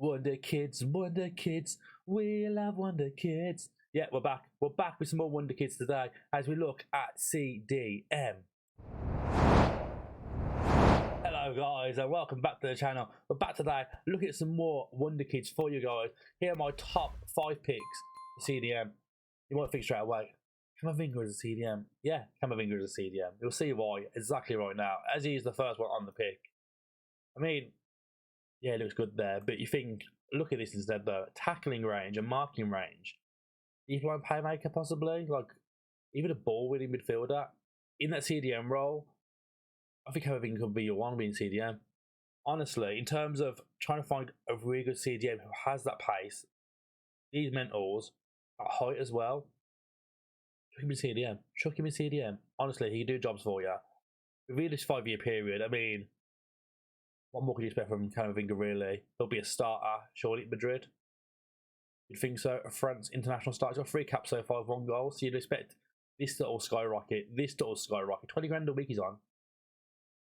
Wonder Kids, Wonder Kids, we love Wonder Kids. Yeah, we're back. We're back with some more Wonder Kids today as we look at CDM. Hello guys and welcome back to the channel. We're back today looking at some more Wonder Kids for you guys. Here are my top 5 picks for CDM. You might think straight away, Tamaringa is a CDM. Yeah, Tamaringa is a CDM. You'll see why exactly right now, as he is the first one on the pick. I mean, yeah, it looks good there, but you think, look at this instead though. Tackling range and marking range. Even like playmaker possibly, like even a ball winning midfielder in that CDM role. I think everything could be your one being CDM. Honestly, in terms of trying to find a really good CDM who has that pace, these mentals at height as well. Chuck him in CDM. Chuck him in CDM. Honestly, he can do jobs for you. Within this 5-year period, I mean, what more could you expect from Tamaringa really? He'll be a starter, surely at Madrid. You'd think so. A France international starter. He's got 3 caps so far, 1 goal. So you'd expect this to all skyrocket. 20 grand a week he's on.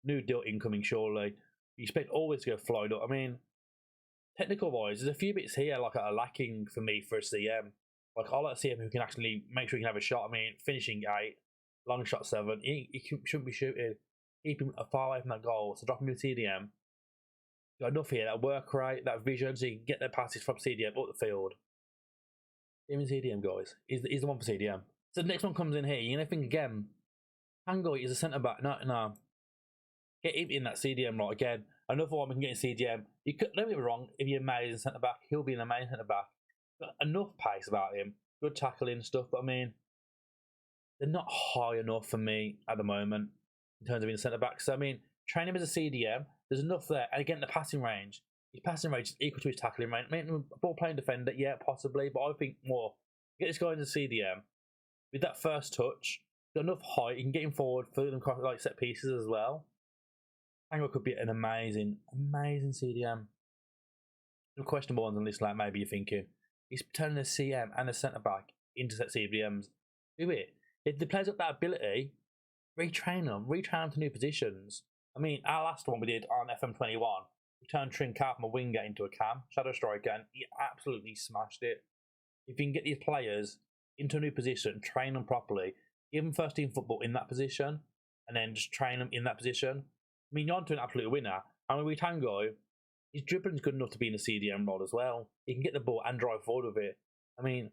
New deal incoming, surely. You expect always to go flying up. I mean, technical wise, there's a few bits here like are lacking for me for a CM. Like I like a CM who can actually make sure he can have a shot. I mean, finishing 8, long shot 7. He shouldn't be shooting. Keep him far away from that goal. So drop him in CDM. Got enough here, that work rate, that vision, so you can get their passes from CDM up the field. Even CDM, guys. He's the one for CDM. So the next one comes in here. You're going to think again, Tango is a centre back. No. Get him in that CDM right again. Another one we can get in CDM. You could, don't get me wrong, if you're amazing centre back, he'll be an amazing centre back. Got enough pace about him. Good tackling stuff, but I mean, they're not high enough for me at the moment in terms of being a centre back. So I mean, train him as a CDM. There's enough there, and again, the passing range. His passing range is equal to his tackling range. I mean, ball playing defender, yeah, possibly, but I think more. Get this guy into CDM with that first touch, got enough height. You can get him forward, fill them across like set pieces as well. Tango could be an amazing CDM. Some questionable ones on this, like maybe you're thinking he's turning a CM and a centre back into set CDMs. Do it. If the players got that ability, retrain them to new positions. I mean, our last one we did on FM21, we turned Trincat from a winger into a cam, shadow striker, and he absolutely smashed it. If you can get these players into a new position, train them properly, give them first team football in that position, and then just train them in that position. I mean, you're onto an absolute winner. And with Tango, his dribbling's good enough to be in the CDM role as well. He can get the ball and drive forward with it. I mean,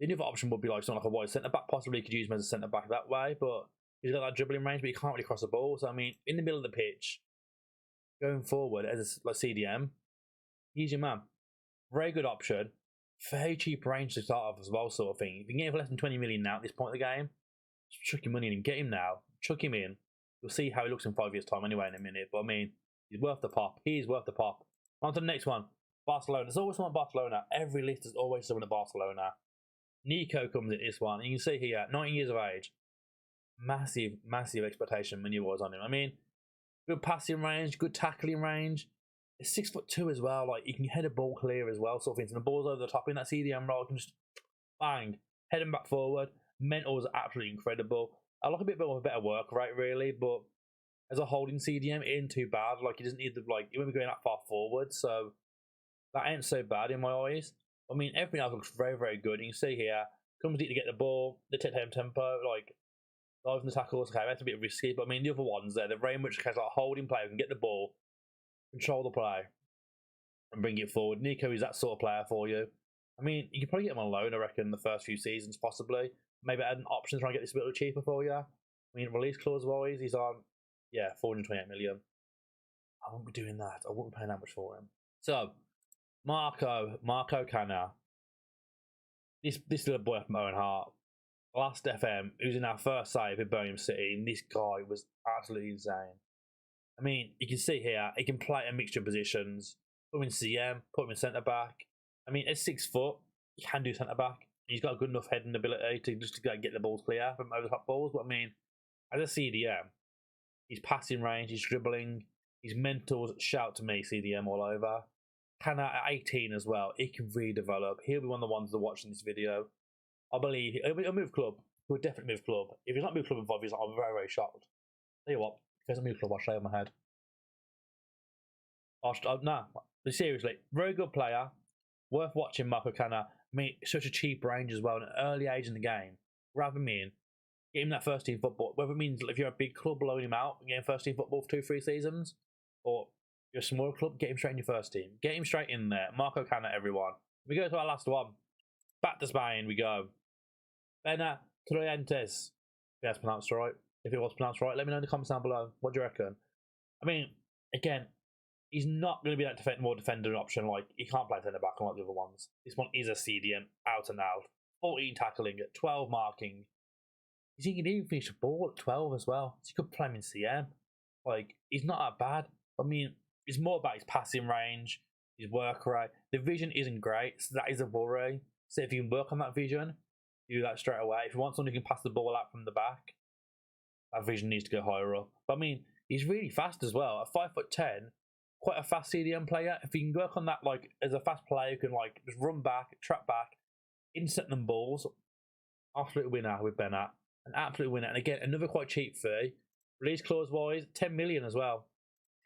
the other option would be like something like a wide centre back. Possibly you could use him as a centre back that way, but he's got that dribbling range, but he can't really cross the ball. So I mean, in the middle of the pitch, going forward as like CDM, he's your man. Very good option. Very cheap range to start off as well, sort of thing. If you can get him for less than 20 million now at this point of the game, just chuck your money in him, get him now, chuck him in. You'll see how he looks in 5 years' time anyway in a minute. But I mean, he's worth the pop. He's worth the pop. On to the next one. Barcelona. There's always someone at Barcelona. Every list is always someone at Barcelona. Nico comes in this one. And you can see here, 19 years of age. Massive expectation when you was on him. I mean, good passing range, good tackling range. He's 6'2" as well. Like, he can head a ball clear as well, sort of thing. And the ball's over the top in that CDM role. You can just bang, head him back forward. Mentals are absolutely incredible. I like a bit of a better work rate, really, but as a holding CDM, it ain't too bad. Like, he doesn't need the, like, he won't be going that far forward, so that ain't so bad in my eyes. I mean, everything else looks very, very good. You can see here, comes deep to get the ball, the tempo, like, diving the tackles. Okay, that's a bit risky, but I mean, the other ones there, they're very much like a holding player who can get the ball, control the play, and bring it forward. Nico is that sort of player for you. I mean, you can probably get him on loan, I reckon, the first few seasons, possibly. Maybe add an option to try and get this a bit cheaper for you. I mean, release clause wise, he's on, yeah, 428 million. I won't be doing that. I won't be paying that much for him. So, Marco Cana. This little boy from Owen Hart. Last FM, he was in our first save in Birmingham City, and this guy was absolutely insane. I mean, you can see here, he can play a mixture of positions. Put him in CM, put him in centre back. I mean, at 6 foot, he can do centre back. He's got a good enough heading ability to just get the balls clear from over the top balls. But I mean, as a CDM, his passing range, his dribbling, his mentals shout to me CDM all over. Cana at 18 as well. He can really develop. He'll be one of the ones that watch in this video. I believe he'll move club. He'll definitely move club. If he's not moved club in 5 years, I'm very, very shocked. Tell you what, if he hasn't moved club, I'll shave my head. Nah, But seriously, very good player. Worth watching, Marco Canna. I mean, such a cheap range as well, at an early age in the game. Grab him in, get him that first team football. Whether it means if you're a big club, loan him out and get him first team football for 2-3 seasons, or you're a smaller club, get him straight in your first team. Get him straight in there. Marco Canna, everyone. We go to our last one. Back to Spain we go. Bena Troyentes. If that's pronounced right. If it was pronounced right, let me know in the comments down below. What do you reckon? I mean, again, he's not going to be that more defender option. Like, he can't play centre back like the other ones. This one is a CDM, out and out. 14 tackling, 12 marking. He can even finish a ball at 12 as well. So you could play him in CM. Like, he's not that bad. I mean, it's more about his passing range, his work rate. The vision isn't great, so that is a worry. So if you can work on that vision, do that straight away. If you want someone who can pass the ball out from the back, that vision needs to go higher up. But I mean, he's really fast as well. At 5'10", quite a fast CDM player. If you can work on that, like, as a fast player who can, like, just run back, trap back, insert them balls, absolute winner with Bennett. An absolute winner. And again, another quite cheap fee. Release clause wise, 10 million as well.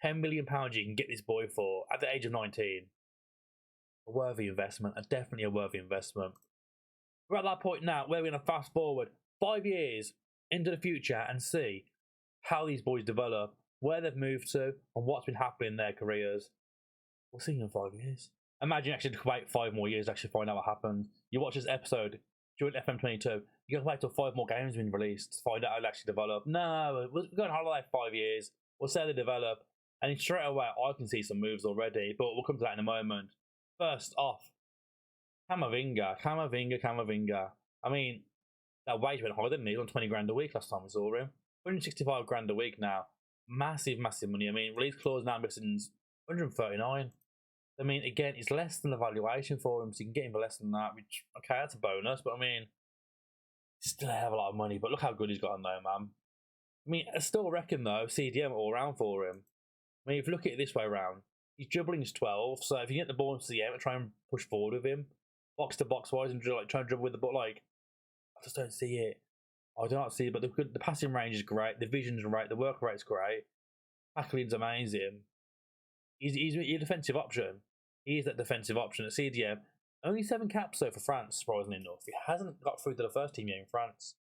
£10 million you can get this boy for at the age of 19. A worthy investment. Definitely a worthy investment. We're at that point now where we're going to fast forward 5 years into the future and see how these boys develop, where they've moved to, and what's been happening in their careers. We'll see in 5 years. Imagine actually to wait 5 more years to actually find out what happened. You watch this episode during FM22, you got to wait till 5 more games have been released to find out how they actually develop. No, we're going on holiday 5 years. We'll see how they develop. And straight away, I can see some moves already, but we'll come to that in a moment. First off, Tamaringa. I mean, that wage went high, didn't he? He was on 20 grand a week last time we saw him. 165 grand a week now. Massive, massive money. I mean, release clause now missing 139. I mean, again, it's less than the valuation for him, so you can get him for less than that, which, okay, that's a bonus, but I mean, still have a lot of money, but look how good he's got on though, man. I mean, I still reckon, though, CDM all round for him. I mean, if you look at it this way around, his dribbling's 12, so if you get the ball into CDM and try and push forward with him, box to box wise, and like, try and dribble with the ball, like, I just don't see it. I do not see it, but the passing range is great, the vision's great, the work rate's great, tackling's amazing. He's a defensive option. He is that defensive option at CDM. Only 7 caps though for France, surprisingly enough. He hasn't got through to the first team yet in France.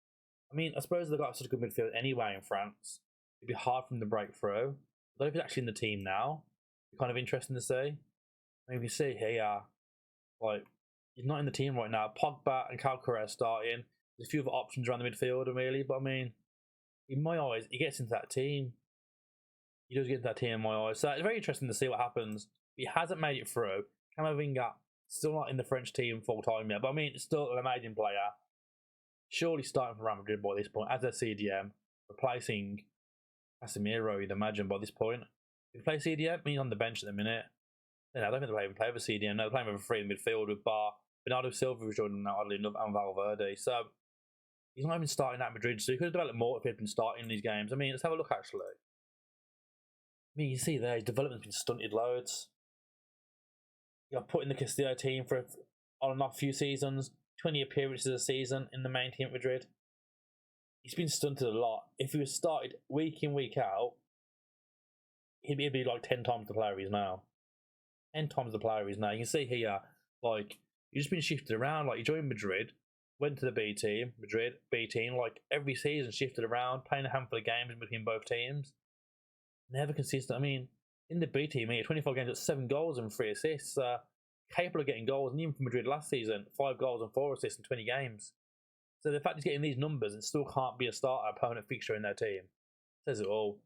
I mean, I suppose they've got such a good midfield anyway in France. It'd be hard for them to break through. I don't know if he's actually in the team now. It's kind of interesting to see. I mean, you see here, like, he's not in the team right now. Pogba and Calcaret starting. There's a few other options around the midfield, really, but I mean, in my eyes, he gets into that team. He does get into that team in my eyes. So it's very interesting to see what happens. He hasn't made it through. Camavinga still not in the French team full time yet, but I mean, it's still an amazing player. Surely starting for Real Madrid by this point as a CDM, replacing Casemiro, you'd imagine by this point. If you play CDM, he's on the bench at the minute. Then I don't think they even play for CDM. No, they're playing with a free midfield with Bernardo Silva who's joining now, oddly enough, and Valverde. So he's not even starting at Madrid, so he could have developed more if he'd been starting these games. I mean, let's have a look actually. I mean, you see there, his development's been stunted loads. He got put in the Castillo team for on and off few seasons, 20 appearances a season in the main team at Madrid. He's been stunted a lot. If he was started week in, week out, he'd be like 10 times the player he is now. 10 times the player he is now. You can see here, like, he's just been shifted around. Like, he joined Madrid, went to the B team, Madrid, B team, like, every season shifted around, playing a handful of games between both teams. Never consistent. I mean, in the B team, he had 24 games, got 7 goals and 3 assists. Capable of getting goals, and even for Madrid last season, 5 goals and 4 assists in 20 games. So the fact he's getting these numbers and still can't be a starter, a permanent fixture in their team, says it all.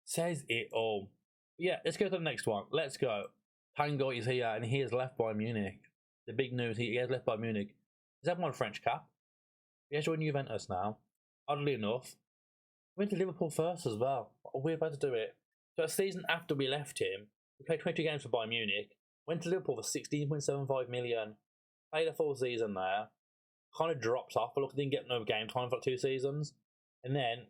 Says it all. But yeah, let's go to the next one. Let's go. Tango is here, and he has left Bayern Munich. The big news, he has left Bayern Munich. He's had one French cap. He has joined Juventus now. Oddly enough, went to Liverpool first as well. We're about to do it. So a season after we left him, we played 22 games for Bayern Munich. Went to Liverpool for 16.75 million. Played a full season there. Kind of dropped off, but look, didn't get no game time for like 2 seasons. And then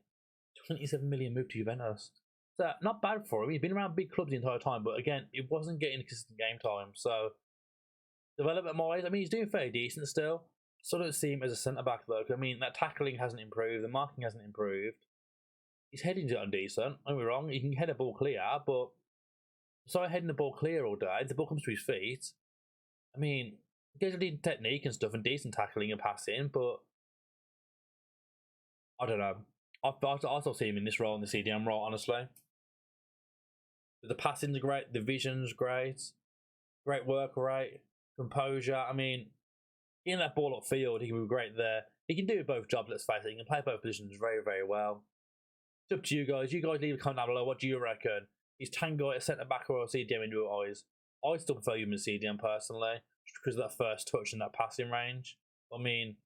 27 million moved to Juventus. So not bad for him. He's been around big clubs the entire time, but again, it wasn't getting consistent game time. So development wise, I mean, he's doing fairly decent still. Still don't see him as a centre back though. I mean, that tackling hasn't improved, the marking hasn't improved. His heading's gotten decent. Don't be wrong, he can head a ball clear, but So heading the ball clear all day, the ball comes to his feet. I mean, he gets a technique and stuff and decent tackling and passing, but I don't know. I still see him in this role, in the CDM role, honestly. The passing's great, the vision's great, great work rate, composure. I mean, in that ball up field, he can be great there. He can do both jobs, let's face it. He can play both positions very, very well. It's up to you guys. You guys leave a comment down below. What do you reckon? Is Tango a centre back or a CDM in your eyes? I still prefer him as CDM personally, just because of that first touch and that passing range. I mean,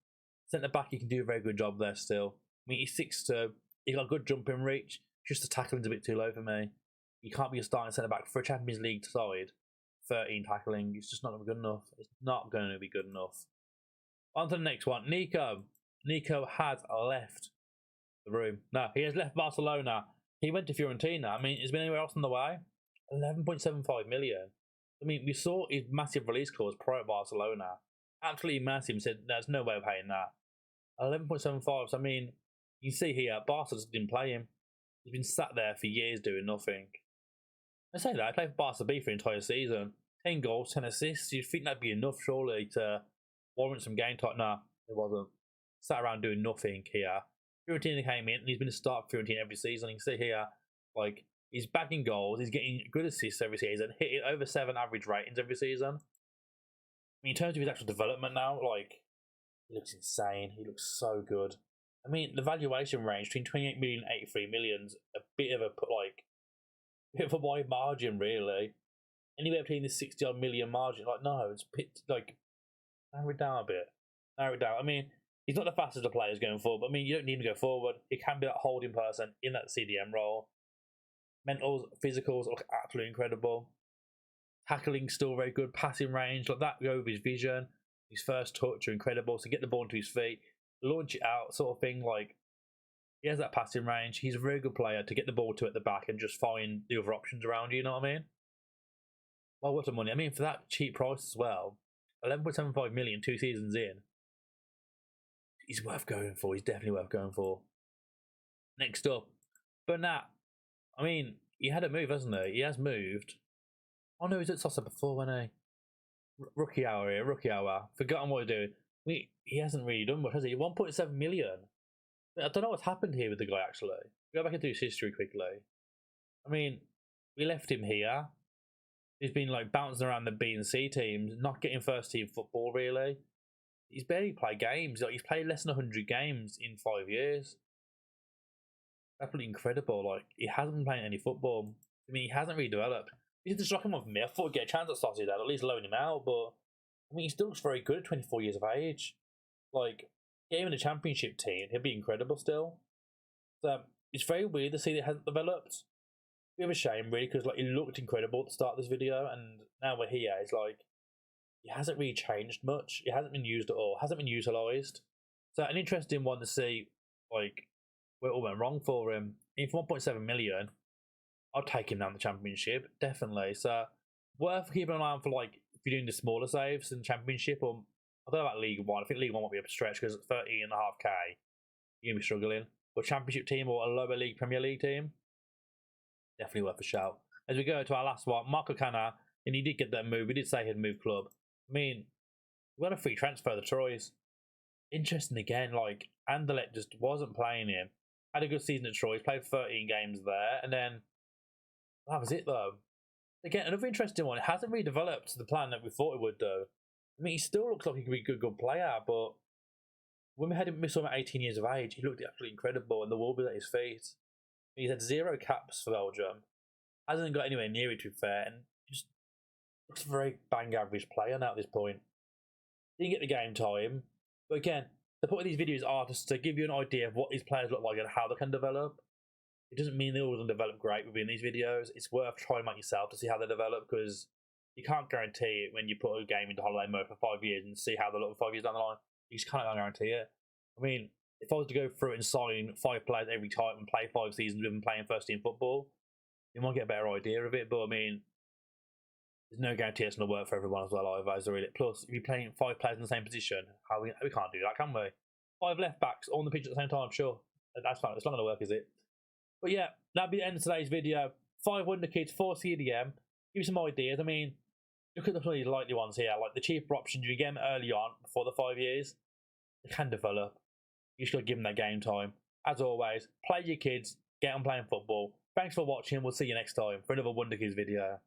centre back, he can do a very good job there still. I mean, he's 6'2", he's got good jumping reach, just the tackling's a bit too low for me. You can't be a starting centre back for a Champions League side. 13 tackling, it's just not going to be good enough. It's not going to be good enough. On to the next one, Nico. Nico has left the room. No, he has left Barcelona. He went to Fiorentina. I mean, has been anywhere else on the way? 11.75 million. I mean, we saw his massive release clause prior to Barcelona. Absolutely massive. Said there's no way of paying that. 11.75. So I mean, you see here, Barca just didn't play him. He's been sat there for years doing nothing. I say that, I played for Barca B for the entire season. 10 goals, 10 assists. You'd think that'd be enough, surely, to warrant some game time. Nah, it wasn't. Sat around doing nothing here. Fiorentina came in, and he's been a start for Fiorentina every season. You can see here, like, he's bagging goals, he's getting good assists every season, hitting over 7 average ratings every season. I mean, in terms of his actual development now, like, he looks insane. He looks so good. I mean, the valuation range between 28 million and 83 million's a bit of a wide margin, really. Anywhere between the 60 odd million margin, like, no, it's like, narrow it down a bit. Narrow it down. I mean, he's not the fastest of players going forward, but I mean, you don't need to go forward. He can be that holding person in that CDM role. Mentals, physicals look absolutely incredible. Tackling still very good. Passing range, like that, go with his vision. His first touch are incredible. So get the ball into his feet, launch it out, sort of thing. Like, he has that passing range. He's a very good player to get the ball to at the back and just find the other options around you. You know what I mean? Well, what's the money? I mean, for that cheap price as well, 11.75 million 2 seasons in. He's worth going for. He's definitely worth going for. Next up, Bernat. I mean, he had a move, hasn't he? He has moved. Oh no, he's at Sosa before, wasn't he? Rookie hour here, rookie hour. Forgotten what he's doing. He hasn't really done much, has he? 1.7 million. I don't know what's happened here with the guy, actually. Go back into his history quickly. I mean, we left him here. He's been like bouncing around the B and C teams, not getting first team football, really. He's barely played games. Like, he's played less than 100 games in 5 years. Absolutely incredible. Like, he hasn't been playing any football. I mean, he hasn't really developed. He's just shocking off me. I thought he'd get a chance at Sociedad, at least loan him out, but I mean, he still looks very good at 24 years of age. Like, get him in a championship team, he'll be incredible still. So, it's very weird to see that it hasn't developed. Bit of a shame, really, because like, he looked incredible at the start of this video, and now we're here. It's like, he hasn't really changed much. He hasn't been used at all. Hasn't been utilised. So, an interesting one to see, like, where it all went wrong for him. And for 1.7 million, I'd take him down the championship, definitely. So, worth keeping an eye on for, like, if you're doing the smaller saves in the championship, or I don't know about League One. I think League One might be a stretch because 30.5k, you're going to be struggling. But championship team or a lower league Premier League team, definitely worth a shout. As we go to our last one, Marco Cana, and he did get that move. We did say he'd move club. I mean, we got a free transfer, the Troyes. Interesting again, like, Anderlecht just wasn't playing him. Had a good season at Troyes, played 13 games there, and then that was it though. Again, another interesting one. It hasn't really developed to the plan that we thought it would do. I mean, he still looks like he could be a good player, but when we saw him at 18 years of age, he looked absolutely incredible, and the wall was at his feet. He's had 0 caps for Belgium. Hasn't got anywhere near it, to be fair, and just looks a very bang average player now at this point. Didn't get the game time, but again, the point of these videos are just to give you an idea of what these players look like and how they can develop. It doesn't mean they're all going to develop great within these videos. It's worth trying them out yourself to see how they develop, because you can't guarantee it when you put a game into holiday mode for 5 years and see how they look 5 years down the line. You just can't guarantee it. I mean, if I was to go through it and sign 5 players every time and play 5 seasons with them playing first team football, you might get a better idea of it. But I mean, there's no guarantee it's going to work for everyone as well either, is there really? Plus, if you're playing 5 players in the same position, we can't do that, can we? 5 left backs all on the pitch at the same time, sure. That's fine. It's not going to work, is it? But yeah, that'll be the end of today's video. 5 Wonder Kids, 4 CDM. Give you some ideas. I mean, look at the pretty likely ones here, like the cheaper options. You get them early on before the 5 years. They can develop. You just got to give them that game time. As always, play your kids, get on playing football. Thanks for watching. We'll see you next time for another Wonder Kids video.